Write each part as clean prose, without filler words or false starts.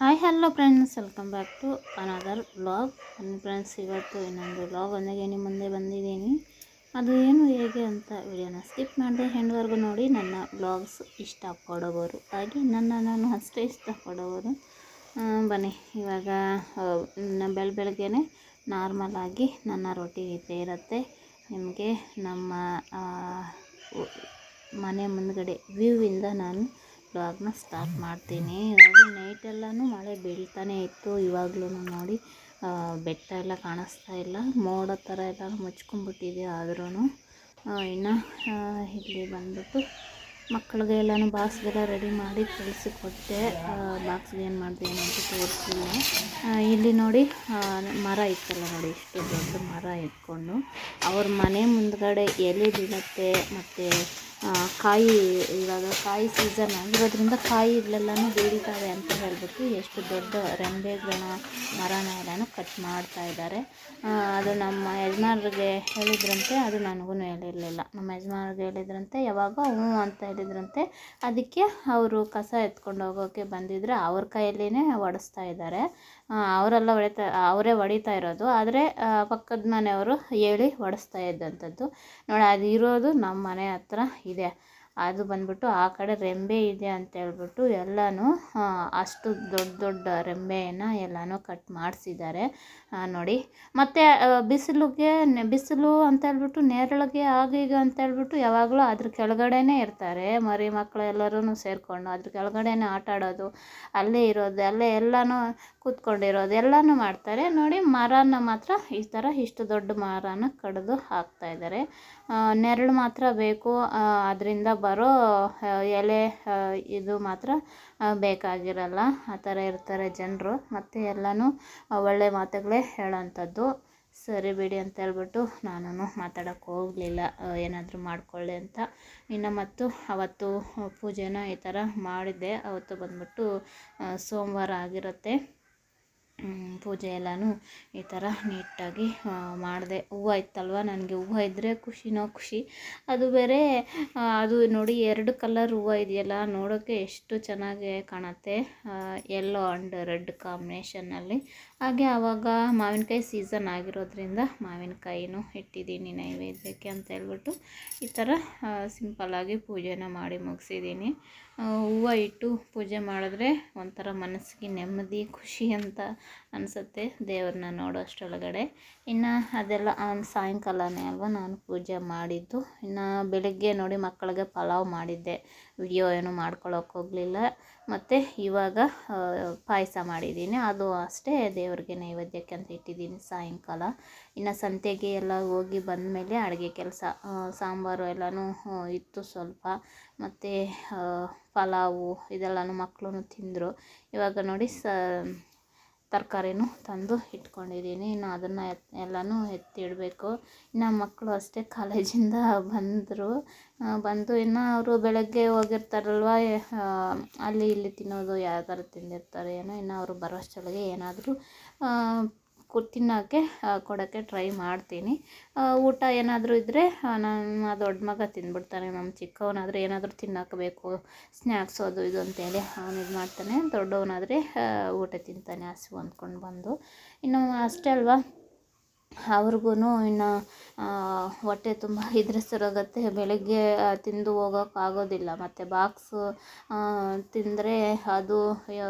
Hi hello friends, welcome back to another vlog. Friends, ಇವತ್ತು ಇನ್ನೊಂದು vlog ಒಂದಿಗೆ ನಿಮ್ಮ ಮುಂದೆ ಬಂದಿದ್ದೀನಿ. ಅದು ಏನು ಹೇಗೆ ಅಂತ ವಿಡಿಯೋನ ಸ್ಕಿಪ್ ಮಾಡಿದೆ ಎಂಡ್ವರೆಗೂ ನೋಡಿ. ನನ್ನ ವ್ಲಾಗ್ಸ್ ಇಷ್ಟಪಡೋರು ಹಾಗೆ ನಾನು ಅಷ್ಟೇ ಇಷ್ಟಪಡೋರು ಬನ್ನಿ. ಇವಾಗ ಬೆಳಗ್ಗೆನೆ ನಾರ್ಮಲಾಗಿ ನನ್ನ ರೊಟೀನ್ ಇದ್ದೇ ಇರುತ್ತೆ. ನಿಮಗೆ ನಮ್ಮ ಮನೆ ಮುಂದ್ಗಡೆ ವ್ಯೂವಿಂದ ನಾನು ವ್ಲಾಗ್ನ ಸ್ಟಾರ್ಟ್ ಮಾಡ್ತೀನಿ. ಇವಾಗ ನೈಟೆಲ್ಲನೂ ಮಳೆ ಬೀಳ್ತಾನೆ ಇತ್ತು. ಇವಾಗಲೂ ನೋಡಿ ಬೆಟ್ಟ ಎಲ್ಲ ಕಾಣಿಸ್ತಾ ಇಲ್ಲ, ಮೋಡ ಥರ ಎಲ್ಲ ಮುಚ್ಕೊಂಡ್ಬಿಟ್ಟಿದೆ. ಆದ್ರೂ ಇನ್ನು ಇಲ್ಲಿ ಬಂದ್ಬಿಟ್ಟು ಮಕ್ಕಳಿಗೆ ಎಲ್ಲನೂ ಬಾಕ್ಸ್ಗೆಲ್ಲ ರೆಡಿ ಮಾಡಿ ಕಳಿಸಿಕೊಟ್ಟೆ. ಬಾಕ್ಸ್ಗೆ ಏನು ಮಾಡಿದೆ ಅಂತ ತೋರಿಸಿಲ್ಲ. ಇಲ್ಲಿ ನೋಡಿ ಮರ ಇತ್ತಲ್ಲ ನೋಡಿ, ಇಷ್ಟು ದೊಡ್ಡ ಮರ ಇಟ್ಕೊಂಡು ಅವ್ರ ಮನೆ ಮುಂದ್ಗಡೆ ಎಲೆ ಬೀಳುತ್ತೆ. ಮತ್ತು ಕಾಯಿ, ಇವಾಗ ಕಾಯಿ ಸೀಸನ್ ಆಗಿರೋದ್ರಿಂದ ಕಾಯಿ ಇಲ್ಲೆಲ್ಲನೂ ಬೀಳ್ತವೆ ಅಂತ ಹೇಳ್ಬಿಟ್ಟು ಎಷ್ಟು ದೊಡ್ಡ ರೆಂಬೆಗಳ ಮರನ ಎಲ್ಲನೂ ಕಟ್ ಮಾಡ್ತಾ ಇದ್ದಾರೆ. ಅದು ನಮ್ಮ ಯಜಮಾನ್ರಿಗೆ ಹೇಳಿದ್ರಂತೆ, ಅದು ನನಗೂ ಹೇಳಿರಲಿಲ್ಲ. ನಮ್ಮ ಯಜಮಾನ್ರಿಗೆ ಹೇಳಿದ್ರಂತೆ, ಯಾವಾಗ ಹ್ಞೂ ಅಂತ ಹೇಳಿದ್ರಂತೆ. ಅದಕ್ಕೆ ಅವರು ಕಸ ಎತ್ಕೊಂಡು ಹೋಗೋಕ್ಕೆ ಬಂದಿದ್ದರೆ ಅವ್ರ ಕೈಯಲ್ಲೇ ಹೊಡೆಸ್ತಾ ಇದ್ದಾರೆ. ಅವರೇ ಹೊಡಿತಾ ಇರೋದು, ಆದರೆ ಪಕ್ಕದ ಮನೆಯವರು ಹೇಳಿ ಹೊಡೆಸ್ತಾ ಇದ್ದಂಥದ್ದು ನೋಡಿ. ಅದು ಇರೋದು ನಮ್ಮ ಮನೆ ಹತ್ರ ಇದೆ. ಅದು ಬಂದ್ಬಿಟ್ಟು ಆ ಕಡೆ ರೆಂಬೆ ಇದೆ ಅಂತ ಹೇಳ್ಬಿಟ್ಟು ಎಲ್ಲನೂ ಅಷ್ಟು ದೊಡ್ಡ ದೊಡ್ಡ ರೆಂಬೆಯನ್ನು ಎಲ್ಲನೂ ಕಟ್ ಮಾಡಿಸಿದ್ದಾರೆ ನೋಡಿ. ಮತ್ತು ಬಿಸಿಲು ಅಂತ ಹೇಳ್ಬಿಟ್ಟು ನೆರಳಿಗೆ ಈಗ ಅಂತ ಹೇಳ್ಬಿಟ್ಟು ಯಾವಾಗಲೂ ಅದ್ರ ಕೆಳಗಡೆನೇ ಇರ್ತಾರೆ. ಮರಿ ಮಕ್ಕಳು ಎಲ್ಲರೂ ಸೇರಿಕೊಂಡು ಅದ್ರ ಕೆಳಗಡೆನೇ ಆಟ ಆಡೋದು, ಅಲ್ಲೇ ಇರೋದು, ಅಲ್ಲೇ ಎಲ್ಲನೂ ಕೂತ್ಕೊಂಡಿರೋದು ಎಲ್ಲನೂ ಮಾಡ್ತಾರೆ ನೋಡಿ. ಮರನ ಮಾತ್ರ ಈ ಥರ ಇಷ್ಟು ದೊಡ್ಡ ಮರನ ಕಡಿದು ಹಾಕ್ತಾಯಿದ್ದಾರೆ. ನೆರಳು ಮಾತ್ರ ಬೇಕು, ಅದರಿಂದ ಬರೋ ಎಲೆ ಇದು ಮಾತ್ರ ಬೇಕಾಗಿರಲ್ಲ. ಆ ಥರ ಇರ್ತಾರೆ ಜನರು. ಮತ್ತು ಎಲ್ಲನೂ ಒಳ್ಳೆ ಮಾತುಗಳೇ ಹೇಳೋಂಥದ್ದು. ಸರಿ ಬಿಡಿ ಅಂತ ಹೇಳ್ಬಿಟ್ಟು ನಾನು ಮಾತಾಡೋಕ್ಕೆ ಹೋಗಲಿಲ್ಲ, ಏನಾದರೂ ಮಾಡ್ಕೊಳ್ಳಿ ಅಂತ. ಇನ್ನು ಮತ್ತು ಅವತ್ತು ಪೂಜೆನ ಈ ಥರ ಮಾಡಿದ್ದೆ. ಅವತ್ತು ಬಂದ್ಬಿಟ್ಟು ಸೋಮವಾರ ಆಗಿರುತ್ತೆ. ಪೂಜೆ ಎಲ್ಲನೂ ಈ ಥರ ನೀಟಾಗಿ ಮಾಡಿದೆ. ಹೂವು ಇತ್ತಲ್ವ, ನನಗೆ ಹೂವು ಇದ್ದರೆ ಖುಷಿನೋ ಖುಷಿ. ಅದು ಬೇರೆ ಅದು ನೋಡಿ, 2 ಕಲರ್ ಹೂವು ಇದೆಯಲ್ಲ, ನೋಡೋಕ್ಕೆ ಎಷ್ಟು ಚೆನ್ನಾಗಿ ಕಾಣುತ್ತೆ. ಯೆಲ್ಲೋ ಆ್ಯಂಡ್ ರೆಡ್ ಕಾಂಬಿನೇಷನ್ನಲ್ಲಿ. ಹಾಗೆ ಆವಾಗ ಮಾವಿನಕಾಯಿ ಸೀಸನ್ ಆಗಿರೋದ್ರಿಂದ ಮಾವಿನಕಾಯಿನೂ ಇಟ್ಟಿದ್ದೀನಿ ನೈವೇದ್ಯಕ್ಕೆ ಅಂತ ಹೇಳ್ಬಿಟ್ಟು ಈ ಥರ ಸಿಂಪಲ್ಲಾಗಿ ಪೂಜೆನ ಮಾಡಿ ಮುಗಿಸಿದ್ದೀನಿ. ಹೂವು ಇಟ್ಟು ಪೂಜೆ ಮಾಡಿದ್ರೆ ಒಂಥರ ಮನಸ್ಸಿಗೆ ನೆಮ್ಮದಿ, ಖುಷಿ ಅಂತ ಅನಿಸುತ್ತೆ ದೇವ್ರನ್ನ ನೋಡೋ ಅಷ್ಟರೊಳಗಡೆ. ಇನ್ನು ಅದೆಲ್ಲ ಸಾಯಂಕಾಲನೇ ಅಲ್ವ ನಾನು ಪೂಜೆ ಮಾಡಿದ್ದು. ಇನ್ನು ಬೆಳಗ್ಗೆ ನೋಡಿ ಮಕ್ಕಳಿಗೆ ಪಲಾವ್ ಮಾಡಿದ್ದೆ, ವಿಡಿಯೋ ಏನು ಮಾಡ್ಕೊಳ್ಳೋಕೆ ಹೋಗಲಿಲ್ಲ. ಮತ್ತು ಇವಾಗ ಪಾಯಸ ಮಾಡಿದ್ದೀನಿ, ಅದು ಅಷ್ಟೇ ದೇವ್ರಿಗೆ ನೈವೇದ್ಯಕ್ಕೆ ಅಂತ ಇಟ್ಟಿದ್ದೀನಿ ಸಾಯಂಕಾಲ. ಇನ್ನು ಸಂತೆಗೆ ಎಲ್ಲ ಹೋಗಿ ಬಂದಮೇಲೆ ಅಡುಗೆ ಕೆಲಸ, ಸಾಂಬಾರು ಎಲ್ಲನೂ ಇತ್ತು ಸ್ವಲ್ಪ. ಮತ್ತು ಪಲಾವು ಇದೆಲ್ಲನೂ ಮಕ್ಕಳು ತಿಂದರು. ಇವಾಗ ನೋಡಿ ತರಕಾರಿನೂ ತಂದು ಇಟ್ಕೊಂಡಿದ್ದೀನಿ. ಇನ್ನು ಅದನ್ನು ಎಲ್ಲನೂ ಎತ್ತಿಡಬೇಕು. ಇನ್ನು ಮಕ್ಕಳು ಅಷ್ಟೇ ಕಾಲೇಜಿಂದ ಬಂದು ಇನ್ನು ಅವರು ಬೆಳಗ್ಗೆ ಹೋಗಿರ್ತಾರಲ್ವ, ಅಲ್ಲಿ ಇಲ್ಲಿ ತಿನ್ನೋದು ಯಾವ ಥರ ತಿಂದಿರ್ತಾರೆ ಏನೋ. ಇನ್ನು ಅವರು ಬರೋಷ್ಟರೊಳಗೆ ಏನಾದರೂ ತಿನ್ನೋಕ್ಕೆ ಕೊಡೋಕ್ಕೆ ಟ್ರೈ ಮಾಡ್ತೀನಿ. ಊಟ ಏನಾದರೂ ಇದ್ದರೆ ನಮ್ಮ ದೊಡ್ಡ ಮಗ ತಿಂದ್ಬಿಡ್ತಾನೆ. ನಮ್ಮ ಚಿಕ್ಕವನಾದರೆ ಏನಾದರೂ ತಿನ್ನೋಕೆ ಬೇಕು, ಸ್ನ್ಯಾಕ್ಸು ಅದು ಇದು ಅಂತೇಳಿ ಅವನು ಇದು ಮಾಡ್ತಾನೆ. ದೊಡ್ಡವನಾದರೆ ಊಟ ತಿಂತಾನೆ ಹಸಿವು ಅಂದ್ಕೊಂಡು ಬಂದು. ಇನ್ನು ಅಷ್ಟೇ ಅಲ್ವಾ, ಅವ್ರಿಗೂ ಇನ್ನು ಹೊಟ್ಟೆ ತುಂಬ ಇದ್ರೆ ಸರೋಗುತ್ತೆ. ಬೆಳಗ್ಗೆ ತಿಂದು ಹೋಗೋಕ್ಕಾಗೋದಿಲ್ಲ. ಮತ್ತು ಬಾಕ್ಸು ತಿಂದರೆ ಅದು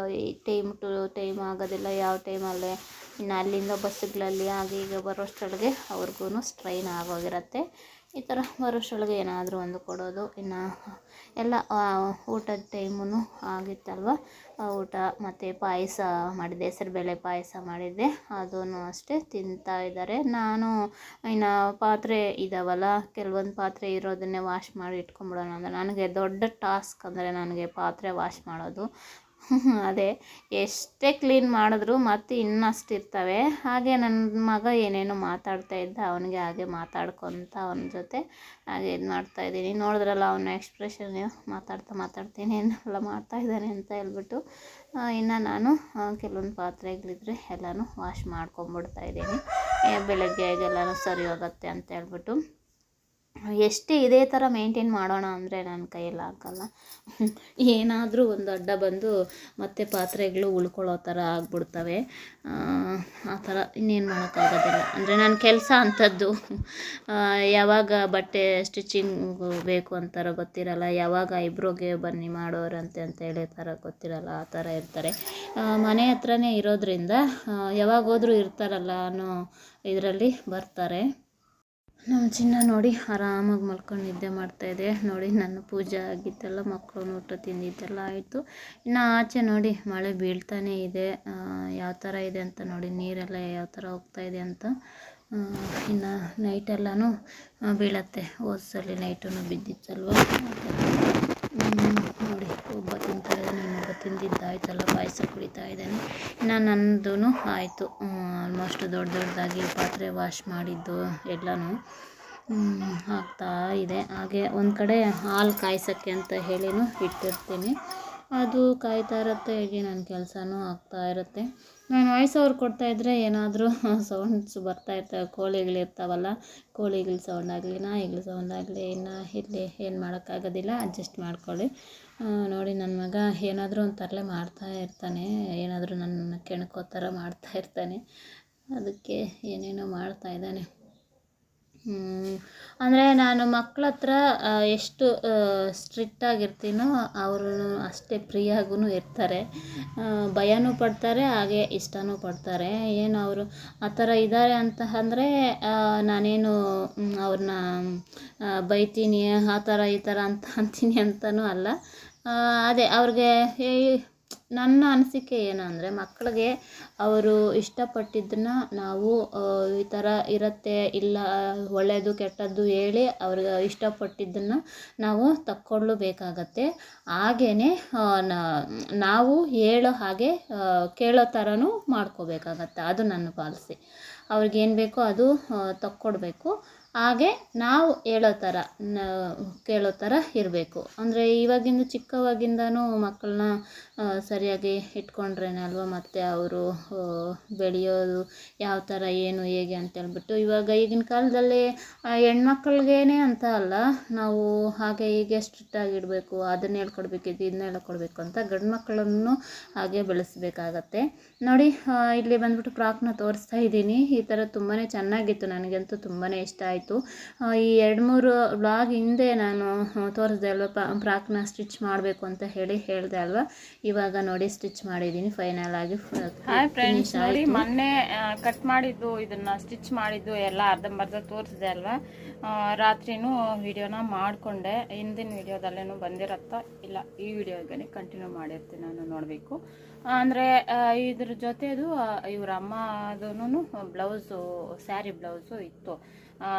ಟೈಮ್ ಟು ಟೈಮ್ ಆಗೋದಿಲ್ಲ, ಯಾವ ಟೈಮಲ್ಲೇ. ಇನ್ನು ಅಲ್ಲಿಂದ ಬಸ್ಸುಗಳಲ್ಲಿ ಹಾಗೆ ಈಗ ಬರೋಷ್ಟರೊಳಗೆ ಅವ್ರಿಗೂ ಸ್ಟ್ರೈನ್ ಆಗೋಗಿರುತ್ತೆ. ಈ ಥರ ಬರೋಷ್ಟರೊಳಗೆ ಏನಾದರೂ ಒಂದು ಕೊಡೋದು. ಇನ್ನು ಎಲ್ಲ ಊಟದ ಟೈಮೂ ಆಗಿತ್ತಲ್ವ, ಊಟ ಮತ್ತು ಪಾಯಸ ಮಾಡಿದ್ದೆ, ಹೆಸರುಬೇಳೆ ಪಾಯಸ ಮಾಡಿದ್ದೆ. ಅದೂ ಅಷ್ಟೇ ತಿಂತಾ ಇದ್ದಾರೆ. ನಾನು ಇನ್ನು ಪಾತ್ರೆ ಇದ್ದಾವಲ್ಲ, ಕೆಲವೊಂದು ಪಾತ್ರೆ ಇರೋದನ್ನೇ ವಾಶ್ ಮಾಡಿ ಇಟ್ಕೊಂಬಿಡೋಣ ಅಂದರೆ ನನಗೆ ದೊಡ್ಡ ಟಾಸ್ಕ್ ಅಂದರೆ ನನಗೆ ಪಾತ್ರೆ ವಾಶ್ ಮಾಡೋದು. ಅದೇ ಎಷ್ಟೇ ಕ್ಲೀನ್ ಮಾಡಿದ್ರು ಮತ್ತು ಇನ್ನಷ್ಟು ಇರ್ತವೆ. ಹಾಗೆ ನನ್ನ ಮಗ ಏನೇನೋ ಮಾತಾಡ್ತಾ ಇದ್ದ, ಅವನಿಗೆ ಹಾಗೆ ಮಾತಾಡ್ಕೊತ ಅವನ ಜೊತೆ ಹಾಗೆ ಇದು ಮಾಡ್ತಾಯಿದ್ದೀನಿ. ನೋಡಿದ್ರಲ್ಲ ಅವನ ಎಕ್ಸ್ಪ್ರೆಷನ್, ಮಾತಾಡ್ತೀನಿ ಏನೆಲ್ಲ ಮಾಡ್ತಾಯಿದ್ದಾನೆ ಅಂತ ಹೇಳ್ಬಿಟ್ಟು. ಇನ್ನು ನಾನು ಕೆಲವೊಂದು ಪಾತ್ರೆಗಳಿದ್ರೆ ಎಲ್ಲನೂ ವಾಶ್ ಮಾಡ್ಕೊಂಬಿಡ್ತಾಯಿದ್ದೀನಿ. ಬೆಳಗ್ಗೆ ಎಲ್ಲನೂ ಸರಿ ಹೋಗುತ್ತೆ ಅಂತ ಹೇಳ್ಬಿಟ್ಟು. ಎಷ್ಟೇ ಇದೇ ಥರ ಮೇಂಟೈನ್ ಮಾಡೋಣ ಅಂದರೆ ನನ್ನ ಕೈಯಲ್ಲಿ ಆಗಲ್ಲ. ಏನಾದರೂ ಒಂದು ಅಡ್ಡ ಬಂದು ಮತ್ತೆ ಪಾತ್ರೆಗಳು ಉಳ್ಕೊಳ್ಳೋ ಥರ ಆಗ್ಬಿಡ್ತವೆ. ಆ ಥರ ಇನ್ನೇನು ಮಾಡೋಕ್ಕಾಗೋದಿಲ್ಲ. ಅಂದರೆ ನನ್ನ ಕೆಲಸ ಅಂಥದ್ದು. ಯಾವಾಗ ಬಟ್ಟೆ ಸ್ಟಿಚಿಂಗು ಬೇಕು ಅಂತಾರೋ ಗೊತ್ತಿರಲ್ಲ, ಯಾವಾಗ ಐಬ್ರೋಗೆ ಬನ್ನಿ ಮಾಡೋರಂತೆ ಅಂತೇಳಿ ಥರ ಗೊತ್ತಿರಲ್ಲ, ಆ ಥರ ಇರ್ತಾರೆ. ಮನೆ ಹತ್ರನೇ ಇರೋದ್ರಿಂದ ಯಾವಾಗ ಹೋದ್ರೂ ಇರ್ತಾರಲ್ಲ ಅನ್ನೋ ಇದರಲ್ಲಿ ಬರ್ತಾರೆ. ನಮ್ಮ ಚಿನ್ನ ನೋಡಿ ಆರಾಮಾಗಿ ಮಲ್ಕೊಂಡು ನಿದ್ದೆ ಮಾಡ್ತಾಯಿದೆ. ನೋಡಿ ನನ್ನ ಪೂಜೆ ಆಗಿದ್ದೆಲ್ಲ, ಮಕ್ಕಳು ಊಟ ತಿಂದಿದ್ದೆಲ್ಲ ಆಯಿತು. ಇನ್ನು ಆಚೆ ನೋಡಿ ಮಳೆ ಬೀಳ್ತಾನೇ ಇದೆ. ಯಾವ ಥರ ಇದೆ ಅಂತ ನೋಡಿ, ನೀರೆಲ್ಲ ಯಾವ ಥರ ಹೋಗ್ತಾಯಿದೆ ಅಂತ. ಇನ್ನು ನೈಟೆಲ್ಲನೂ ಬೀಳತ್ತೆ. ಹೋದ ಸಲ ನೈಟೂ ಬಿದ್ದಿತ್ತಲ್ವ. ನೋಡಿ ಒಬ್ಬ ತಿಂತಾ ಇದ್ದಾನೆ, ಇನ್ನೊಬ್ಬ ತಿಂದಿದ್ದಾಯ್ತಲ್ಲ, ಪಾಯಸ ಕುಡಿತಾ ಇದ್ದಾನೆ. ಇನ್ನು ನನ್ನದು ಆಯಿತು. ಆಲ್ಮೋಸ್ಟ್ ದೊಡ್ಡದಾಗಿ ಪಾತ್ರೆ ವಾಶ್ ಮಾಡಿದ್ದು ಎಲ್ಲನೂ ಆಗ್ತಾ ಇದೆ. ಹಾಗೆ ಒಂದು ಕಡೆ ಹಾಲು ಕಾಯ್ಸೋಕ್ಕೆ ಅಂತ ಹೇಳಿನೂ ಇಟ್ಟಿರ್ತೀನಿ. ಅದು ಕಾಯ್ತಾ ಇರುತ್ತೆ, ಹೀಗೆ ನನ್ನ ಕೆಲಸನೂ ಆಗ್ತಾ ಇರುತ್ತೆ. ನಾನು ವಾಯ್ಸ್ ಓವರ್ ಕೊಡ್ತಾಯಿದ್ರೆ ಏನಾದರೂ ಸೌಂಡ್ಸ್ ಬರ್ತಾಯಿರ್ತವೆ. ಕೋಳಿಗಳಿರ್ತಾವಲ್ಲ, ಕೋಳಿಗಳ ಸೌಂಡ್ ಆಗಲಿ, ನಾಯಿಗಳ ಸೌಂಡ್ ಆಗಲಿ, ಇನ್ನು ಇಲ್ಲಿ ಏನು ಮಾಡೋಕ್ಕಾಗೋದಿಲ್ಲ, ಅಡ್ಜಸ್ಟ್ ಮಾಡ್ಕೊಳ್ಳಿ. ನೋಡಿ ನನ್ನ ಮಗ ಏನಾದರೂ ಒಂದು ತರಲೆ ಮಾಡ್ತಾ ಇರ್ತಾನೆ, ಏನಾದರೂ ನನ್ನ ಕೆಣಕೋ ಥರ ಮಾಡ್ತಾ ಇರ್ತಾನೆ. ಅದಕ್ಕೆ ಏನೇನೋ ಮಾಡ್ತಾ ಇದ್ದಾನೆ. ಅಂದರೆ ನಾನು ಮಕ್ಕಳ ಹತ್ರ ಎಷ್ಟು ಸ್ಟ್ರಿಕ್ಟಾಗಿರ್ತೀನೋ ಅವರು ಅಷ್ಟೇ ಫ್ರೀಯಾಗೂ ಇರ್ತಾರೆ. ಭಯನೂ ಪಡ್ತಾರೆ, ಹಾಗೆ ಇಷ್ಟನೂ ಪಡ್ತಾರೆ. ಏನು ಅವರು ಆ ಥರ ಇದ್ದಾರೆ ಅಂತ ಅಂದರೆ ನಾನೇನು ಅವ್ರನ್ನ ಬೈತೀನಿ ಆ ಥರ ಈ ಥರ ಅಂತ ಅಂತೀನಿ ಅಂತಲೂ ಅಲ್ಲ. ಅದೇ ಅವ್ರಿಗೆ ನನ್ನ ಅನಿಸಿಕೆ ಏನು ಅಂದರೆ, ಮಕ್ಕಳಿಗೆ ಅವರು ಇಷ್ಟಪಟ್ಟಿದ್ದನ್ನು ನಾವು ಈ ಥರ ಇರುತ್ತೆ, ಇಲ್ಲ ಒಳ್ಳೆಯದು ಕೆಟ್ಟದ್ದು ಹೇಳಿ ಅವ್ರಿಗೆ ಇಷ್ಟಪಟ್ಟಿದ್ದನ್ನು ನಾವು ತಕ್ಕೊಳ್ಳಬೇಕಾಗತ್ತೆ. ಹಾಗೆಯೇ ನಾವು ಹೇಳೋ ಹಾಗೆ ಕೇಳೋ ಥರನೂ ಮಾಡ್ಕೋಬೇಕಾಗತ್ತೆ. ಅದು ನನ್ನ ಪಾಲಿಸಿ. ಅವ್ರಿಗೇನು ಬೇಕೋ ಅದು ತಕ್ಕೊಡ್ಬೇಕು. ಹಾಗೆ ನಾವು ಹೇಳೋ ಥರ ಕೇಳೋ ಥರ ಇರಬೇಕು. ಅಂದರೆ ಇವಾಗಿಂದ ಚಿಕ್ಕವಾಗಿಂದನೂ ಮಕ್ಕಳನ್ನ ಸರಿಯಾಗಿ ಇಟ್ಕೊಂಡ್ರೇನೆ ಅಲ್ವ ಮತ್ತು ಅವರು ಬೆಳೆಯೋದು ಯಾವ ಥರ ಏನು ಹೇಗೆ ಅಂತೇಳ್ಬಿಟ್ಟು. ಇವಾಗ ಈಗಿನ ಕಾಲದಲ್ಲಿ ಹೆಣ್ಮಕ್ಳಿಗೇನೆ ಅಂತ ಅಲ್ಲ, ನಾವು ಹಾಗೆ ಹೀಗೆ ಸ್ಟ್ರಿಕ್ಟಾಗಿಡಬೇಕು, ಅದನ್ನ ಹೇಳ್ಕೊಡ್ಬೇಕು, ಇದನ್ನ ಹೇಳ್ಕೊಡ್ಬೇಕು ಅಂತ ಗಂಡು ಮಕ್ಕಳನ್ನು ಹಾಗೆ ಬೆಳೆಸ್ಬೇಕಾಗತ್ತೆ. ನೋಡಿ ಇಲ್ಲಿ ಬಂದ್ಬಿಟ್ಟು ಫ್ರಾಕ್ನ ತೋರಿಸ್ತಾ ಇದ್ದೀನಿ. ಈ ಥರ ತುಂಬಾ ಚೆನ್ನಾಗಿತ್ತು, ನನಗಂತೂ ತುಂಬಾ ಇಷ್ಟ ಆಯಿತು. ಈ 2-3 ವ್ಲಾಗ್ ಹಿಂದೆ ನಾನು ತೋರಿಸ್ದೆ ಅಲ್ವ, ಫ್ರಾಕ್ನ ಸ್ಟಿಚ್ ಮಾಡಬೇಕು ಅಂತ ಹೇಳಿದೆ ಅಲ್ವ. ಇವಾಗ ನೋಡಿ ಸ್ಟಿಚ್ ಮಾಡಿದ್ದೀನಿ ಫೈನಲ್ ಆಗಿ. ಹಾಯ್ ಫ್ರೆಂಡ್ಸ್, ನೋಡಿ ಮೊನ್ನೆ ಕಟ್ ಮಾಡಿದ್ದು, ಇದನ್ನು ಸ್ಟಿಚ್ ಮಾಡಿದ್ದು ಎಲ್ಲ ಅರ್ಧಂಬರ್ಧ ತೋರಿಸಿದೆ ಅಲ್ವಾ. ರಾತ್ರಿನೂ ವಿಡಿಯೋನ ಮಾಡಿಕೊಂಡೆ. ಹಿಂದಿನ ವಿಡಿಯೋದಲ್ಲೇನು ಬಂದಿರತ್ತಾ ಇಲ್ಲ, ಈ ವಿಡಿಯೋಗೆ ಕಂಟಿನ್ಯೂ ಮಾಡಿರ್ತೀನಿ ನಾನು, ನೋಡಬೇಕು. ಅಂದರೆ ಇದ್ರ ಜೊತೆದು ಇವ್ರ ಅಮ್ಮದೂ ಬ್ಲೌಸು, ಸ್ಯಾರಿ ಬ್ಲೌಸು ಇತ್ತು.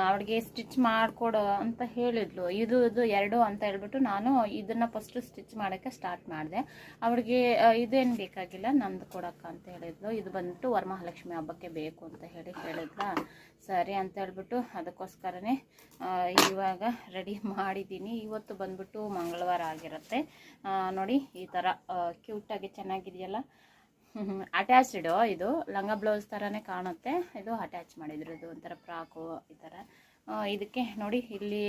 ಅವಳಿಗೆ ಸ್ಟಿಚ್ ಮಾಡಿಕೊಡು ಅಂತ ಹೇಳಿದ್ಲು. ಇದು 2 ಅಂತ ಹೇಳ್ಬಿಟ್ಟು ನಾನು ಇದನ್ನು ಫಸ್ಟು ಸ್ಟಿಚ್ ಮಾಡೋಕ್ಕೆ ಸ್ಟಾರ್ಟ್ ಮಾಡಿದೆ. ಅವಳಿಗೆ ಇದೇನು ಬೇಕಾಗಿಲ್ಲ, ನಂದು ಕೊಡೋಕ್ಕ ಅಂತ ಹೇಳಿದ್ಲು. ಇದು ಬಂದ್ಬಿಟ್ಟು ವರಮಹಾಲಕ್ಷ್ಮಿ ಹಬ್ಬಕ್ಕೆ ಬೇಕು ಅಂತ ಹೇಳಿದ್ಲ. ಸರಿ ಅಂತ ಹೇಳ್ಬಿಟ್ಟು ಅದಕ್ಕೋಸ್ಕರನೇ ಇವಾಗ ರೆಡಿ ಮಾಡಿದ್ದೀನಿ. ಇವತ್ತು ಬಂದ್ಬಿಟ್ಟು ಮಂಗಳವಾರ ಆಗಿರುತ್ತೆ. ನೋಡಿ ಈ ಥರ ಕ್ಯೂಟಾಗಿ ಚೆನ್ನಾಗಿದೆಯಲ್ಲ. ಅಟ್ಯಾಚ್ಡ್, ಇದು ಲಂಗ ಬ್ಲೌಸ್ ಥರನೇ ಕಾಣುತ್ತೆ. ಇದು ಅಟ್ಯಾಚ್ ಮಾಡಿದ್ರು, ಇದು ಒಂಥರ ಫ್ರಾಕು ಈ ಥರ. ಇದಕ್ಕೆ ನೋಡಿ ಇಲ್ಲಿ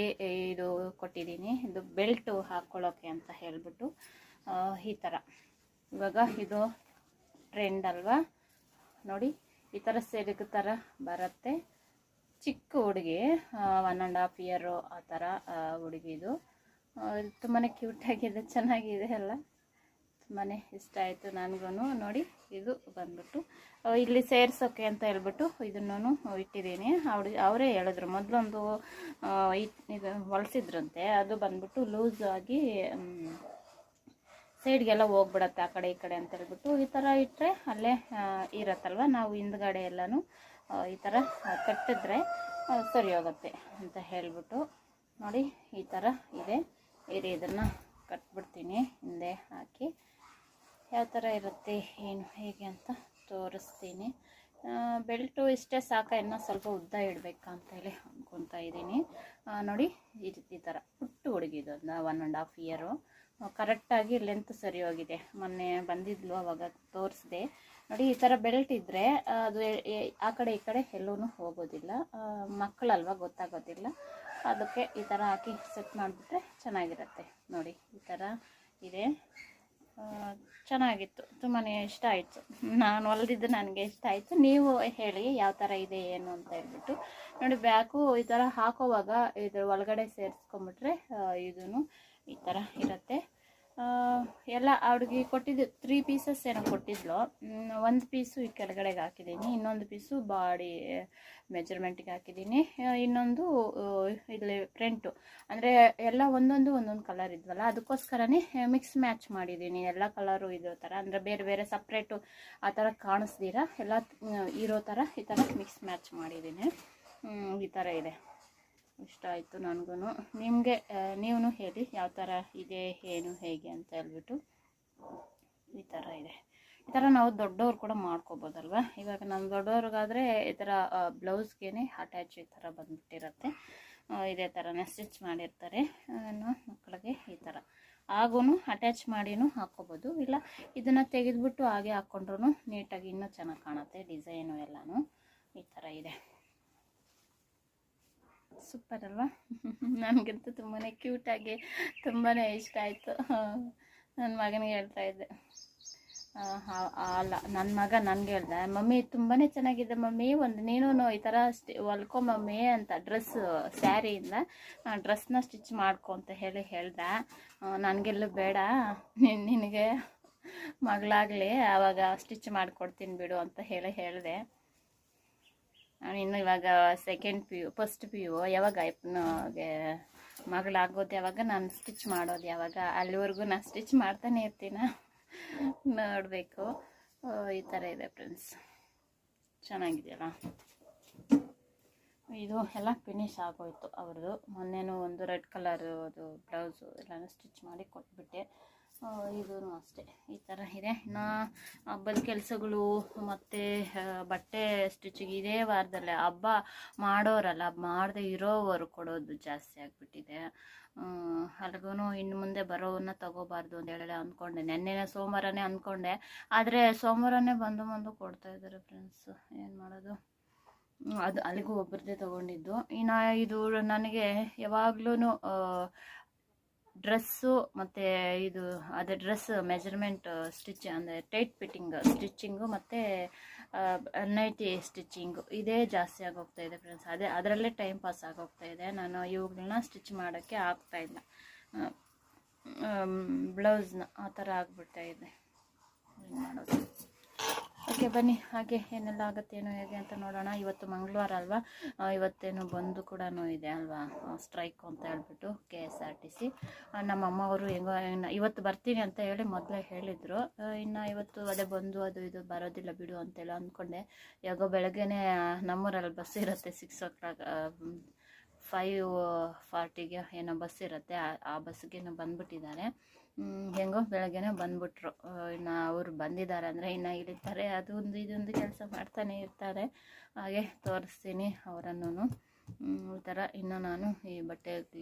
ಇದು ಕೊಟ್ಟಿದ್ದೀನಿ, ಇದು ಬೆಲ್ಟು ಹಾಕ್ಕೊಳ್ಳೋಕ್ಕೆ ಅಂತ ಹೇಳ್ಬಿಟ್ಟು. ಈ ಥರ ಇವಾಗ ಇದು ಟ್ರೆಂಡ್ ಅಲ್ವಾ. ನೋಡಿ ಈ ಥರ ಸೆರಗು ಥರ ಬರುತ್ತೆ. ಚಿಕ್ಕ ಹುಡುಗಿ, 1.5 year ಆ ಥರ ಹುಡುಗಿದು. ತುಂಬಾ ಕ್ಯೂಟಾಗಿದೆ, ಚೆನ್ನಾಗಿದೆ ಎಲ್ಲ, ತುಂಬಾ ಇಷ್ಟ ಆಯಿತು ನನಗೂ. ನೋಡಿ ಇದು ಬಂದ್ಬಿಟ್ಟು ಇಲ್ಲಿ ಸೇರ್ಸೋಕ್ಕೆ ಅಂತ ಹೇಳ್ಬಿಟ್ಟು ಇದನ್ನು ಇಟ್ಟಿದ್ದೀನಿ. ಅವರೇ ಹೇಳಿದ್ರು, ಮೊದಲೊಂದು ಇದು ಹೊಲಿಸಿದ್ರಂತೆ, ಅದು ಬಂದ್ಬಿಟ್ಟು ಲೂಸ್ ಆಗಿ ಸೈಡ್ಗೆಲ್ಲ ಹೋಗ್ಬಿಡತ್ತೆ ಆ ಕಡೆ ಈ ಕಡೆ ಅಂತ ಹೇಳ್ಬಿಟ್ಟು. ಈ ಥರ ಇಟ್ಟರೆ ಅಲ್ಲೇ ಇರತ್ತಲ್ವ, ನಾವು ಹಿಂದ್ಗಡೆ ಎಲ್ಲನೂ ಈ ಥರ ಕಟ್ಟಿದ್ರೆ ಸರಿ ಹೋಗುತ್ತೆ ಅಂತ ಹೇಳ್ಬಿಟ್ಟು. ನೋಡಿ ಈ ಥರ ಇದೆ. ಇದನ್ನು ಕಟ್ಬಿಡ್ತೀನಿ, ಹಿಂದೆ ಹಾಕಿ ಯಾವ ಥರ ಇರುತ್ತೆ ಏನು ಹೇಗೆ ಅಂತ ತೋರಿಸ್ತೀನಿ. ಬೆಲ್ಟು ಇಷ್ಟೇ ಸಾಕ, ಇನ್ನೂ ಸ್ವಲ್ಪ ಉದ್ದ ಇಡಬೇಕಾ ಅಂತ ಹೇಳಿ ಅಂದ್ಕೊತಾ ಇದ್ದೀನಿ. ನೋಡಿ ಈ ಥರ ಪುಟ್ಟು ಹುಡುಗಿದು, 1.5 year, ಕರೆಕ್ಟಾಗಿ ಲೆಂತ್ ಸರಿ ಹೋಗಿದೆ. ಮೊನ್ನೆ ಬಂದಿದ್ಲು ಅವಾಗ ತೋರಿಸ್ದೆ. ನೋಡಿ ಈ ಥರ ಬೆಲ್ಟ್ ಇದ್ದರೆ ಅದು ಆ ಕಡೆ ಈ ಕಡೆ ಎಲ್ಲೂ ಹೋಗೋದಿಲ್ಲ. ಮಕ್ಕಳಲ್ವ, ಗೊತ್ತಾಗೋದಿಲ್ಲ. ಅದಕ್ಕೆ ಈ ಥರ ಹಾಕಿ ಸೆಟ್ ಮಾಡಿಬಿಟ್ರೆ ಚೆನ್ನಾಗಿರುತ್ತೆ ನೋಡಿ. ಈ ಥರ ಇದೆ, ಚೆನ್ನಾಗಿತ್ತು, ತುಂಬಾ ಇಷ್ಟ ಆಯಿತು. ನಾನು ಹೊಲ್ದಿದ್ದು ನನಗೆ ಇಷ್ಟ ಆಯಿತು. ನೀವು ಹೇಳಿ ಯಾವ ಥರ ಇದೆ ಏನು ಅಂತ ಹೇಳ್ಬಿಟ್ಟು. ನೋಡಿ ಬ್ಯಾಕು ಈ ಥರ ಹಾಕೋವಾಗ ಇದ್ರ ಒಳಗಡೆ ಸೇರಿಸ್ಕೊಂಬಿಟ್ರೆ ಇದೂ ಈ ಥರ ಇರುತ್ತೆ. ಎಲ್ಲ ಅವ್ರಿಗೆ ಕೊಟ್ಟಿದ್ದು 3 ಪೀಸಸ್ ಏನೋ ಕೊಟ್ಟಿದ್ಲು. 1 ಪೀಸು ಈ ಕೆಳಗಡೆಗೆ ಹಾಕಿದ್ದೀನಿ, ಇನ್ನೊಂದು ಪೀಸು ಬಾಡಿ ಮೆಜರ್ಮೆಂಟಿಗೆ ಹಾಕಿದ್ದೀನಿ, ಇನ್ನೊಂದು ಇಲ್ಲಿ ಫ್ರಂಟು. ಅಂದರೆ ಎಲ್ಲ ಒಂದೊಂದು ಕಲರ್ ಇದ್ವಲ್ಲ, ಅದಕ್ಕೋಸ್ಕರನೇ ಮಿಕ್ಸ್ ಮ್ಯಾಚ್ ಮಾಡಿದ್ದೀನಿ. ಎಲ್ಲ ಕಲರು ಇರೋ ಥರ, ಅಂದರೆ ಬೇರೆ ಬೇರೆ ಸಪ್ರೇಟು ಆ ಥರ ಕಾಣಿಸ್ದಿರ ಎಲ್ಲ ಇರೋ ಥರ ಈ ಥರ ಮಿಕ್ಸ್ ಮ್ಯಾಚ್ ಮಾಡಿದ್ದೀನಿ. ಈ ಥರ ಇದೆ, ಇಷ್ಟ ಆಯಿತು ನನಗೂ. ನಿಮಗೆ ನೀವು ಹೇಳಿ ಯಾವ ಥರ ಇದೆ ಏನು ಹೇಗೆ ಅಂತ ಹೇಳ್ಬಿಟ್ಟು. ಈ ಥರ ಇದೆ. ಈ ಥರ ನಾವು ದೊಡ್ಡವ್ರು ಕೂಡ ಮಾಡ್ಕೋಬೋದಲ್ವ. ಇವಾಗ ನಮ್ಮ ದೊಡ್ಡವ್ರಿಗಾದರೆ ಈ ಥರ ಬ್ಲೌಸ್ಗೆ ಅಟ್ಯಾಚ್ ಈ ಥರ ಬಂದುಬಿಟ್ಟಿರುತ್ತೆ. ಇದೇ ಥರನೇ ಸ್ಟಿಚ್ ಮಾಡಿರ್ತಾರೆ. ಮಕ್ಕಳಿಗೆ ಈ ಥರ ಹಾಗೂ ಅಟ್ಯಾಚ್ ಮಾಡಿನೂ ಹಾಕ್ಕೋಬೋದು, ಇಲ್ಲ ಇದನ್ನು ತೆಗೆದುಬಿಟ್ಟು ಹಾಗೆ ಹಾಕ್ಕೊಂಡ್ರೂ ನೀಟಾಗಿ ಇನ್ನೂ ಚೆನ್ನಾಗಿ ಕಾಣುತ್ತೆ. ಡಿಸೈನು ಎಲ್ಲನೂ ಈ ಥರ ಇದೆ. ಸೂಪರ್ ಅಲ್ವಾ? ನನಗಂತೂ ತುಂಬಾ ಕ್ಯೂಟಾಗಿ ತುಂಬಾ ಇಷ್ಟ ಆಯಿತು. ನನ್ನ ಮಗನಿಗೆ ಹೇಳ್ತಾ ಇದ್ದೆ, ಅಲ್ಲ ನನ್ನ ಮಗ ನನಗೆ ಹೇಳ್ದೆ, ಮಮ್ಮಿ ತುಂಬಾ ಚೆನ್ನಾಗಿದೆ ಮಮ್ಮಿ, ನೀನು ಈ ಥರ ಹೊಲ್ಕೊ ಮಮ್ಮಿ ಅಂತ, ಸ್ಯಾರಿಯಿಂದ ಡ್ರೆಸ್ನ ಸ್ಟಿಚ್ ಮಾಡ್ಕೊ ಅಂತ ಹೇಳ್ದೆ. ನನಗೆಲ್ಲೂ ಬೇಡ, ನಿನಗೆ ಮಗಳಾಗಲಿ ಆವಾಗ ಸ್ಟಿಚ್ ಮಾಡಿಕೊಡ್ತೀನಿ ಬಿಡು ಅಂತ ಹೇಳಿದೆ. ಇನ್ನು ಇವಾಗ ಸೆಕೆಂಡ್ PU ಫಸ್ಟ್ PU ಯಾವಾಗ ಮಗಳಾಗೋದು ಯಾವಾಗ, ನಾನು ಸ್ಟಿಚ್ ಮಾಡೋದು ಯಾವಾಗ, ಅಲ್ಲಿವರೆಗೂ ನಾನು ಸ್ಟಿಚ್ ಮಾಡ್ತಾನೆ ಇರ್ತೀನ, ನೋಡಬೇಕು. ಈ ಥರ ಇದೆ ಫ್ರೆಂಡ್ಸ್, ಚೆನ್ನಾಗಿದೆಯಲ್ಲ. ಇದು ಎಲ್ಲ ಫಿನಿಶ್ ಆಗೋಯ್ತು ಅವ್ರದ್ದು. ಮೊನ್ನೆನೂ ಒಂದು ರೆಡ್ ಕಲರು ಅದು ಬ್ಲೌಸು ಎಲ್ಲನೂ ಸ್ಟಿಚ್ ಮಾಡಿ ಕೊಟ್ಬಿಟ್ಟೆ. ಇದೂ ಅಷ್ಟೇ ಈ ಥರ ಇದೆ. ಇನ್ನು ಹಬ್ಬದ ಕೆಲಸಗಳು ಮತ್ತು ಬಟ್ಟೆ ಸ್ಟಿಚಿಗೆ ಇದೇ ವಾರದಲ್ಲೇ, ಹಬ್ಬ ಮಾಡೋರಲ್ಲ, ಮಾಡದೆ ಇರೋವರು ಕೊಡೋದು ಜಾಸ್ತಿ ಆಗಿಬಿಟ್ಟಿದೆ. ಅಲ್ಲಿಗೂ ಇನ್ನು ಮುಂದೆ ಬರೋವನ್ನ ತೊಗೋಬಾರ್ದು ಅಂತ ಹೇಳಿ ಅಂದ್ಕೊಂಡೆ. ನೆನ್ನೆನೇ ಸೋಮವಾರನೇ ಅಂದ್ಕೊಂಡೆ, ಆದರೆ ಸೋಮವಾರನೇ ಬಂದು ಕೊಡ್ತಾಯಿದ್ದಾರೆ ಫ್ರೆಂಡ್ಸ್. ಏನು ಮಾಡೋದು, ಅದು ಅಲ್ಲಿಗೂ ಒಬ್ಬರದೇ ತೊಗೊಂಡಿದ್ದು. ಇನ್ನು ಇದು ನನಗೆ ಯಾವಾಗ್ಲೂ ಡ್ರೆಸ್ಸು ಮತ್ತು ಇದು ಅದೇ ಡ್ರೆಸ್ ಮೆಜರ್ಮೆಂಟ್ ಸ್ಟಿಚ್, ಅಂದರೆ ಟೈಟ್ ಫಿಟ್ಟಿಂಗ್ ಸ್ಟಿಚ್ಚಿಂಗು ಮತ್ತು ನೈಟಿ ಸ್ಟಿಚ್ಚಿಂಗು ಇದೇ ಜಾಸ್ತಿ ಆಗೋಗ್ತಾಯಿದೆ ಫ್ರೆಂಡ್ಸ್. ಅದರಲ್ಲೇ ಟೈಮ್ ಪಾಸ್ ಆಗೋಗ್ತಾಯಿದೆ. ನಾನು ಇವುಗಳನ್ನ ಸ್ಟಿಚ್ ಮಾಡೋಕ್ಕೆ ಆಗ್ತಾಯಿಲ್ಲ, ಬ್ಲೌಸ್ನ ಆ ಥರ ಆಗಿಬಿಡ್ತಾಯಿದೆ. ಏನು ಮಾಡೋದು. ಓಕೆ ಬನ್ನಿ, ಹಾಗೆ ಏನೆಲ್ಲ ಆಗುತ್ತೇನೋ ಹೇಗೆ ಅಂತ ನೋಡೋಣ. ಇವತ್ತು ಮಂಗಳವಾರ ಅಲ್ವಾ, ಇವತ್ತೇನು ಬಂದು ಕೂಡ ಇದೆ ಅಲ್ವಾ, ಸ್ಟ್ರೈಕು ಅಂತ ಹೇಳ್ಬಿಟ್ಟು KSRTC. ನಮ್ಮಮ್ಮ ಅವರು ಹೆಂಗೋ ಇವತ್ತು ಬರ್ತೀನಿ ಅಂತ ಹೇಳಿ ಮೊದಲೇ ಹೇಳಿದರು. ಇನ್ನು ಇವತ್ತು ಅದೇ ಬಂದು ಅದು ಇದು ಬರೋದಿಲ್ಲ ಬಿಡು ಅಂತೇಳಿ ಅಂದ್ಕೊಂಡೆ. ಯಾಗೋ ಬೆಳಗ್ಗೆನೇ ನಮ್ಮೂರಲ್ಲಿ ಬಸ್ ಇರುತ್ತೆ 6 o'clock 5:40ಗೆ ಏನೋ ಬಸ್ ಇರುತ್ತೆ. ಆ ಬಸ್ಸಿಗೆ ಬಂದುಬಿಟ್ಟಿದ್ದಾರೆ. ಹೆಂಗೋ ಬೆಳಗ್ಗೆನೇ ಬಂದ್ಬಿಟ್ರು. ಇನ್ನು ಅವ್ರು ಬಂದಿದ್ದಾರೆ ಅಂದರೆ ಇನ್ನು ಇಳಿತಾರೆ, ಅದೊಂದು ಇದೊಂದು ಕೆಲಸ ಮಾಡ್ತಾನೆ ಇರ್ತಾರೆ. ಹಾಗೆ ತೋರಿಸ್ತೀನಿ ಅವರನ್ನು. ಈ ಥರ ಇನ್ನು ನಾನು ಈ ಬಟ್ಟೆ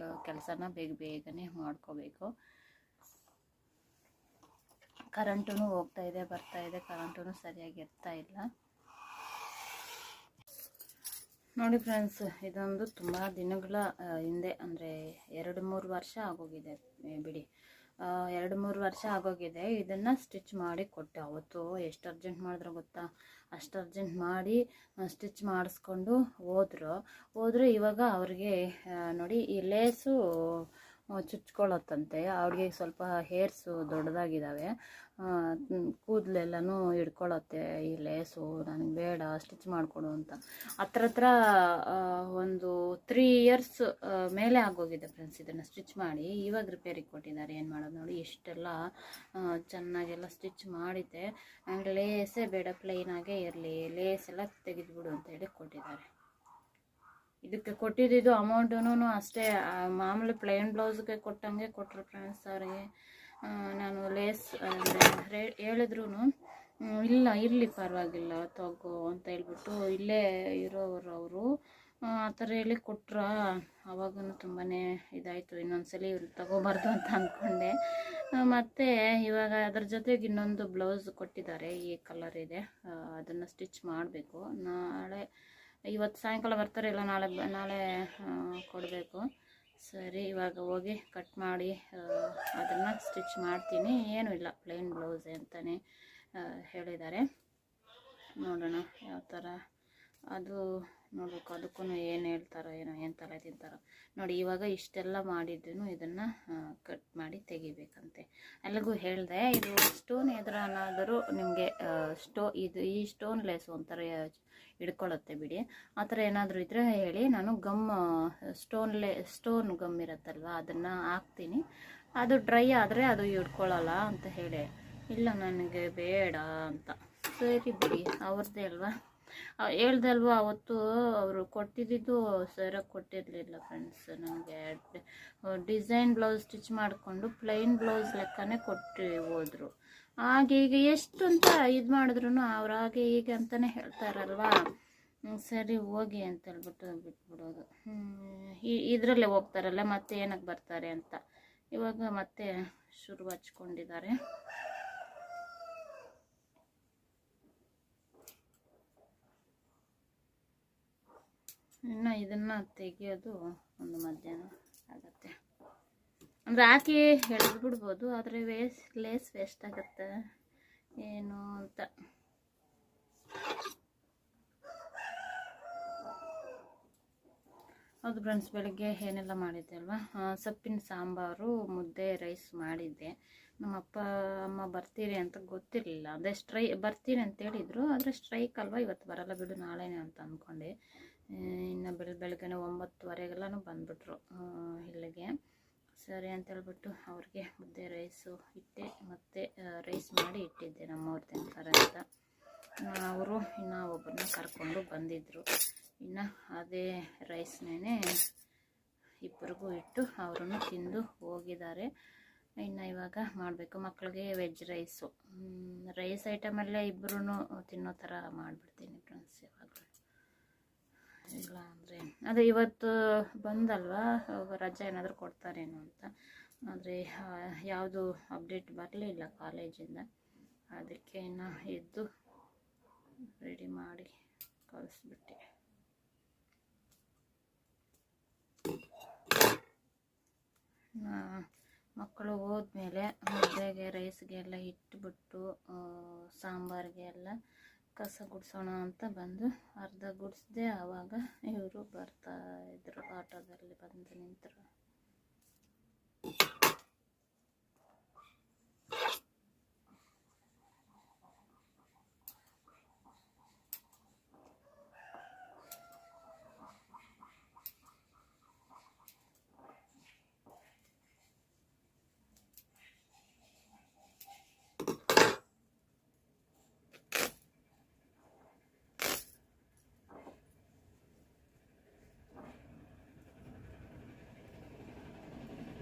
ಕೆಲಸನ ಬೇಗನೆ ಮಾಡ್ಕೋಬೇಕು. ಕರೆಂಟೂ ಹೋಗ್ತಾಯಿದೆ ಬರ್ತಾಯಿದೆ, ಕರೆಂಟೂ ಸರಿಯಾಗಿ ಇರ್ತಾ ಇಲ್ಲ. ನೋಡಿ ಫ್ರೆಂಡ್ಸ್, ಇದೊಂದು ತುಂಬ ದಿನಗಳ ಹಿಂದೆ, ಅಂದರೆ 2-3 ವರ್ಷ ಆಗೋಗಿದೆ ಬಿಡಿ, 2-3 ವರ್ಷ ಆಗೋಗಿದೆ. ಇದನ್ನು ಸ್ಟಿಚ್ ಮಾಡಿ ಕೊಟ್ಟೆ. ಅವತ್ತು ಎಷ್ಟು ಅರ್ಜೆಂಟ್ ಮಾಡಿದ್ರು ಗೊತ್ತಾ, ಅಷ್ಟು ಅರ್ಜೆಂಟ್ ಮಾಡಿ ಸ್ಟಿಚ್ ಮಾಡಿಸ್ಕೊಂಡು ಹೋದ್ರು. ಇವಾಗ ಅವ್ರಿಗೆ ನೋಡಿ ಈ ಲೇಸು ಚುಚ್ಕೊಳ್ಳುತ್ತಂತೆ. ಅವ್ರಿಗೆ ಸ್ವಲ್ಪ ಹೇರ್ಸು ದೊಡ್ಡದಾಗಿದ್ದಾವೆ, ಕೂದಲೆಲ್ಲನೂ ಹಿಡ್ಕೊಳ್ಳುತ್ತೆ ಈ ಲೇಸು. ನನಗೆ ಬೇಡ, ಸ್ಟಿಚ್ ಮಾಡಿಕೊಡು ಅಂತ. ಹತ್ರ ಒಂದು 3 years ಮೇಲೆ ಆಗೋಗಿದೆ ಫ್ರೆಂಡ್ಸ್. ಇದನ್ನು ಸ್ಟಿಚ್ ಮಾಡಿ ಇವಾಗ ರಿಪೇರಿಗೆ ಕೊಟ್ಟಿದ್ದಾರೆ. ಏನು ಮಾಡೋದು ನೋಡಿ, ಇಷ್ಟೆಲ್ಲ ಚೆನ್ನಾಗೆಲ್ಲ ಸ್ಟಿಚ್ ಮಾಡಿದ್ದೆ. ನನಗೆ ಲೇಸೇ ಬೇಡ, ಪ್ಲೈನಾಗೇ ಇರಲಿ, ಲೇಸ್ ಎಲ್ಲ ತೆಗೆದುಬಿಡು ಅಂತ ಹೇಳಿ ಕೊಟ್ಟಿದ್ದಾರೆ. ಇದಕ್ಕೆ ಕೊಟ್ಟಿದ್ದು ಅಮೌಂಟೂ ಅಷ್ಟೇ, ಮಾಮೂಲಿ ಪ್ಲೈನ್ ಬ್ಲೌಸ್ಗೆ ಕೊಟ್ಟಂಗೆ ಕೊಟ್ಟರು ಫ್ರೆಂಡ್ಸ್. ಅವ್ರಿಗೆ ನಾನು ಲೇಸ್ ಅಂದರೆ ಹೇಳಿದ್ರು, ಇಲ್ಲ ಇರಲಿ ಪರವಾಗಿಲ್ಲ ತಗೋ ಅಂತ ಹೇಳ್ಬಿಟ್ಟು ಇಲ್ಲೇ ಇರೋರು ಅವರು ಆ ಥರ ಹೇಳಿ ಕೊಟ್ರ. ಅವಾಗೂ ತುಂಬಾ ಇದಾಯಿತು. ಇನ್ನೊಂದ್ಸಲಿ ಇವ್ರು ತಗೋಬಾರ್ದು ಅಂತ ಅಂದ್ಕೊಂಡೆ. ಮತ್ತು ಇವಾಗ ಅದ್ರ ಜೊತೆಗೆ ಇನ್ನೊಂದು ಬ್ಲೌಸ್ ಕೊಟ್ಟಿದ್ದಾರೆ, ಈ ಕಲರ್ ಇದೆ, ಅದನ್ನು ಸ್ಟಿಚ್ ಮಾಡಬೇಕು. ನಾಳೆ ಇವತ್ತು ಸಾಯಂಕಾಲ ಬರ್ತಾರೆ, ಇಲ್ಲ ನಾಳೆ ಕೊಡಬೇಕು. ಸರಿ, ಇವಾಗ ಹೋಗಿ ಕಟ್ ಮಾಡಿ ಅದನ್ನು ಸ್ಟಿಚ್ ಮಾಡ್ತೀನಿ. ಏನೂ ಇಲ್ಲ, ಪ್ಲೇನ್ ಬ್ಲೌಸ್ ಅಂತಲೇ ಹೇಳಿದ್ದಾರೆ. ನೋಡೋಣ ಯಾವ ಥರ ಅದು ನೋಡಬೇಕು. ಅದಕ್ಕೂ ಏನು ಹೇಳ್ತಾರೋ ಏನೋ, ಏನು ತಲೆ ತಿಂತಾರೋ ನೋಡಿ. ಇವಾಗ ಇಷ್ಟೆಲ್ಲ ಮಾಡಿದ್ದೂ ಇದನ್ನು ಕಟ್ ಮಾಡಿ ತೆಗಿಬೇಕಂತೆ. ಅಲ್ಲಿಗೂ ಹೇಳಿದೆ, ಇದು ಸ್ಟೋನ್ ಎದುರನಾದರೂ ನಿಮಗೆ ಈ ಸ್ಟೋನ್ ಲೇಸು ಒಂಥರ ಹಿಡ್ಕೊಳ್ಳುತ್ತೆ ಬಿಡಿ. ಆ ಥರ ಏನಾದರೂ ಇದ್ದರೆ ಹೇಳಿ, ನಾನು ಸ್ಟೋನ್ ಗಮ್ ಇರುತ್ತಲ್ವ ಅದನ್ನು ಹಾಕ್ತೀನಿ. ಅದು ಡ್ರೈ ಆದರೆ ಅದು ಹಿಡ್ಕೊಳ್ಳಲ್ಲ ಅಂತ ಹೇಳಿ, ಇಲ್ಲ ನನಗೆ ಬೇಡ ಅಂತ. ಸರಿ ಬಿಡಿ, ಅವ್ರದ್ದೇ ಅಲ್ವಾ. ಹೇಳ್ದೆ ಅಲ್ವಾ, ಅವತ್ತು ಅವರು ಕೊಟ್ಟಿದ್ದು ಸರಿಯಾಗಿ ಕೊಟ್ಟಿರಲಿಲ್ಲ ಫ್ರೆಂಡ್ಸ್. ನನಗೆ ಡಿಸೈನ್ ಬ್ಲೌಸ್ ಸ್ಟಿಚ್ ಮಾಡಿಕೊಂಡು ಪ್ಲೈನ್ ಬ್ಲೌಸ್ ಲೆಕ್ಕನೇ ಕೊಟ್ಟು ಹೋದರು. ಹಾಗೆ ಈಗ ಎಷ್ಟು ಅಂತ ಇದು ಮಾಡಿದ್ರು ಅವ್ರು ಹಾಗೆ ಹೀಗೆ ಅಂತಲೇ ಹೇಳ್ತಾರಲ್ವಾ. ಸರಿ ಹೋಗಿ ಅಂತ ಹೇಳ್ಬಿಟ್ಟು ಬಿಟ್ಬಿಡೋದು. ಇದರಲ್ಲೇ ಹೋಗ್ತಾರಲ್ಲ, ಮತ್ತೆ ಏನಕ್ಕೆ ಬರ್ತಾರೆ ಅಂತ ಇವಾಗ ಮತ್ತೆ ಶುರು ಹಚ್ಕೊಂಡಿದ್ದಾರೆ. ಇನ್ನು ಇದನ್ನು ತೆಗಿಯೋದು ಒಂದು ಮಧ್ಯಾಹ್ನ ಆಗುತ್ತೆ. ಅಂದರೆ ಹಾಕಿ ಎಳೆದು ಬಿಡ್ಬೋದು, ಆದರೆ ಲೇಸ್ ವೇಸ್ಟ್ ಆಗುತ್ತೆ ಏನು ಅಂತ. ಹೌದು ಫ್ರೆಂಡ್ಸ್, ಬೆಳಗ್ಗೆ ಏನೆಲ್ಲ ಮಾಡಿದ್ದೆ ಅಲ್ವಾ, ಸೊಪ್ಪಿನ ಸಾಂಬಾರು, ಮುದ್ದೆ, ರೈಸ್ ಮಾಡಿದ್ದೆ. ನಮ್ಮ ಅಪ್ಪ ಅಮ್ಮ ಬರ್ತೀರಿ ಅಂತ ಗೊತ್ತಿರಲಿಲ್ಲ. ಅದೇ ಬರ್ತೀನಿ ಅಂತ ಹೇಳಿದರು, ಆದರೆ ಸ್ಟ್ರೈಕ್ ಅಲ್ವಾ, ಇವತ್ತು ಬರಲ್ಲ ಬಿಡು ನಾಳೆನೇ ಅಂತ ಅಂದ್ಕೊಂಡೆ. ಇನ್ನು ಬೆಳಗ್ಗೆ 9:30 ಬಂದುಬಿಟ್ರು ಇಲ್ಲಿಗೆ. ಸರಿ ಅಂತ ಹೇಳ್ಬಿಟ್ಟು ಅವ್ರಿಗೆ ಮುದ್ದೆ ರೈಸು ಇಟ್ಟೆ, ಮತ್ತು ರೈಸ್ ಮಾಡಿ ಇಟ್ಟಿದ್ದೆ ನಮ್ಮವ್ರು ತಿಂತಾರೆ ಅಂತ. ಅವರು ಇನ್ನು ಒಬ್ಬರನ್ನ ಕರ್ಕೊಂಡು ಬಂದಿದ್ದರು. ಇನ್ನು ಅದೇ ರೈಸ್ನೇ ಇಬ್ಬರಿಗೂ ಇಟ್ಟು ಅವರನ್ನು ತಿಂದು ಹೋಗಿದ್ದಾರೆ. ಇನ್ನು ಇವಾಗ ಮಾಡಬೇಕು. ಮಕ್ಕಳಿಗೆ ವೆಜ್ ರೈಸ್ ಐಟಮಲ್ಲೇ ಇಬ್ಬರೂ ತಿನ್ನೋ ಥರ ಮಾಡಿಬಿಡ್ತೀನಿ ಫ್ರೆಂಡ್ಸ್ ಯಾವಾಗಲೂ. ಇಲ್ಲ ಅಂದರೆ ಅದೇ ಇವತ್ತು ಬಂದಲ್ವಾ, ರಜೆ ಏನಾದರೂ ಕೊಡ್ತಾರೇನೋ ಅಂತ. ಆದರೆ ಯಾವುದು ಅಪ್ಡೇಟ್ ಬರಲಿಲ್ಲ ಕಾಲೇಜಿಂದ. ಅದಕ್ಕೆ ಇನ್ನು ಎದ್ದು ರೆಡಿ ಮಾಡಿ ಕಳಿಸ್ಬಿಟ್ಟೆ. ಮಕ್ಕಳು ಹೋದ್ಮೇಲೆ ಮುದ್ದೆಗೆ ರೈಸ್ಗೆ ಎಲ್ಲ ಇಟ್ಬಿಟ್ಟು ಸಾಂಬಾರಿಗೆ ಎಲ್ಲ ಕಸ ಗುಡಿಸೋಣ ಅಂತ ಬಂದು ಅರ್ಧ ಗುಡಿಸ್ದೆ. ಆವಾಗ ಇವರು ಬರ್ತಾಯಿದ್ರು, ಆಟೋದಲ್ಲಿ ಬಂದು ನಿಂತರು.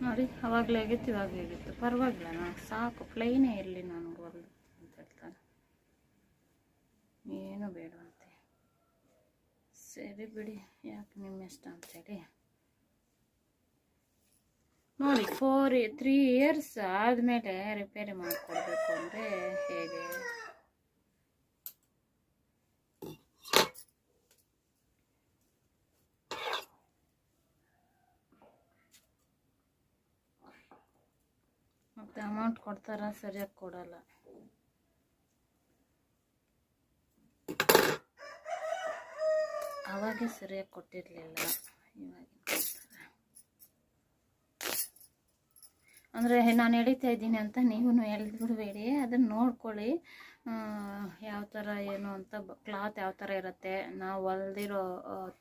ನೋಡಿ, ಅವಾಗಲೇ ಆಗಿತ್ತು, ಇವಾಗ ಆಗಿತ್ತು, ಪರವಾಗಿಲ್ಲ, ನನಗೆ ಸಾಕು, ಪ್ಲೈನೇ ಇರಲಿ ನನಗೆ ಹೊಲ್ದು ಅಂತ ಹೇಳ್ತಾರೆ. ಏನು ಬೇಡವಂತೆ. ಸರಿ ಬಿಡಿ, ಯಾಕೆ ನಿಮ್ಮ ಇಷ್ಟ ಅಂತೇಳಿ. ನೋಡಿ, 3 ಇಯರ್ಸ್ ಆದಮೇಲೆ ರಿಪೇರಿ ಮಾಡಿಕೊಡ್ಬೇಕು ಅಂದರೆ ಹೇಗೆ? ಮತ್ತು ಅಮೌಂಟ್ ಕೊಡ್ತಾರ, ಸರಿಯಾಗಿ ಕೊಡಲ್ಲ. ಅವಾಗೆ ಸರಿಯಾಗಿ ಕೊಟ್ಟಿರಲಿಲ್ಲ, ಇವಾಗ ಕೊಡ್ತಾರೆ. ಅಂದರೆ ನಾನು ಎಳಿತಾ ಇದ್ದೀನಿ ಅಂತ ನೀವು ಎಳೆದು ಬಿಡಬೇಡಿ, ಅದನ್ನು ನೋಡ್ಕೊಳ್ಳಿ ಯಾವ ಥರ ಏನು ಅಂತ. ಕ್ಲಾತ್ ಯಾವ ಥರ ಇರುತ್ತೆ, ನಾವು ಹೊಲ್ದಿರೋ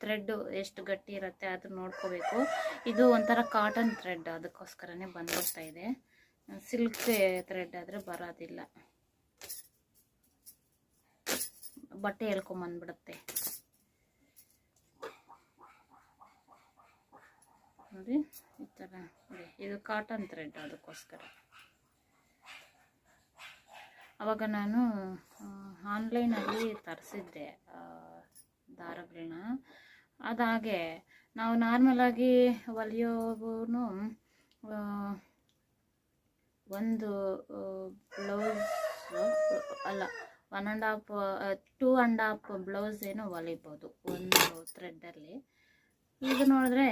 ಥ್ರೆಡ್ ಎಷ್ಟು ಗಟ್ಟಿ ಇರುತ್ತೆ ಅದು ನೋಡ್ಕೋಬೇಕು. ಇದು ಒಂಥರ ಕಾಟನ್ ಥ್ರೆಡ್, ಅದಕ್ಕೋಸ್ಕರನೇ ಬಂದ್ಬಿಡ್ತಾ ಇದೆ. ಸಿಲ್ಕ್ ಥ್ರೆಡ್ ಆದರೆ ಬರೋದಿಲ್ಲ, ಬಟ್ಟೆ ಎಳ್ಕೊಂಬಂದ್ಬಿಡುತ್ತೆ. ನೋಡಿ ಈ ಥರ ಇದೆ, ಇದು ಕಾಟನ್ ಥ್ರೆಡ್, ಅದಕ್ಕೋಸ್ಕರ. ಆವಾಗ ನಾನು ಆನ್ಲೈನಲ್ಲಿ ತರಿಸಿದ್ದೆ ದಾರಗಳನ್ನ. ಅದಾಗೆ ನಾವು ನಾರ್ಮಲಾಗಿ ಹೊಲಿಯೋಗೂ ಒಂದು ಬ್ಲೌಸ್ ಅಲ್ಲ, 2.5 ಬ್ಲೌಸ್ ಏನೋ ಹೊಲಿಬೋದು ಒಂದು ಥ್ರೆಡ್ಡಲ್ಲಿ. ಈಗ ನೋಡಿದ್ರೆ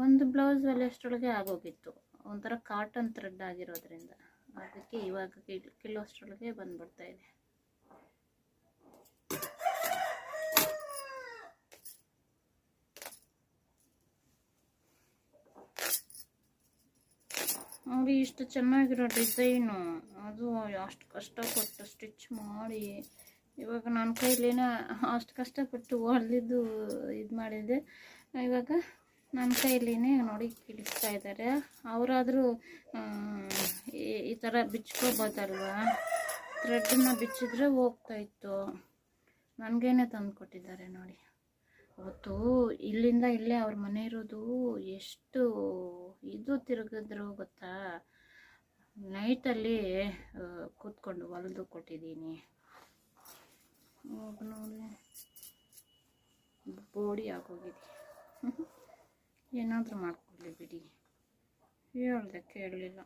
ಒಂದು ಬ್ಲೌಸ್ ಹೊಲಿಯೋಷ್ಟರೊಳಗೆ ಆಗೋಗಿತ್ತು. ಒಂಥರ ಕಾಟನ್ ಥ್ರೆಡ್ ಆಗಿರೋದ್ರಿಂದ ಅದಕ್ಕೆ ಇವಾಗ ಕಿಲೋಷ್ಟರೊಳಗೆ ಬಂದ್ಬಿಡ್ತಾ ಇದೆ. ನೋಡಿ ಇಷ್ಟು ಚೆನ್ನಾಗಿರೋ ಡಿಸೈನು, ಅದು ಅಷ್ಟು ಕಷ್ಟಪಟ್ಟು ಸ್ಟಿಚ್ ಮಾಡಿ ಇವಾಗ ನನ್ನ ಕೈಲಿನ ಅಷ್ಟು ಕಷ್ಟಪಟ್ಟು ಹೊಲಿದ್ದು ಇದು ಮಾಡಿದ್ದೆ. ಇವಾಗ ನನ್ನ ಕೈಲಿನೇ ನೋಡಿ ಕಿಡಿಸ್ತಾ ಇದ್ದಾರೆ. ಅವರಾದರೂ ಈ ಥರ ಬಿಚ್ಕೋಬೋದಲ್ವಾ, ಥ್ರೆಡ್ಡನ್ನ ಬಿಚ್ಚಿದ್ರೆ ಹೋಗ್ತಾಯಿತ್ತು. ನನಗೇನೆ ತಂದು ಕೊಟ್ಟಿದ್ದಾರೆ ನೋಡಿ. ಅವತ್ತು ಇಲ್ಲಿಂದ ಇಲ್ಲೇ ಅವ್ರ ಮನೆ ಇರೋದು ಎಷ್ಟು ಇದು ತಿರುಗಿದ್ರು ಗೊತ್ತಾ. ನೈಟಲ್ಲಿ ಕೂತ್ಕೊಂಡು ಹೊಲಿದು ಕೊಟ್ಟಿದ್ದೀನಿ. ನೋಡಿ ಬೋಡಿ ಆಗೋಗಿದೆ. ಏನಾದರೂ ಮಾಡ್ಕೊಳ್ಳಿ ಬಿಡಿ, ಹೇಳ್ದೆ ಕೇಳಲಿಲ್ಲ.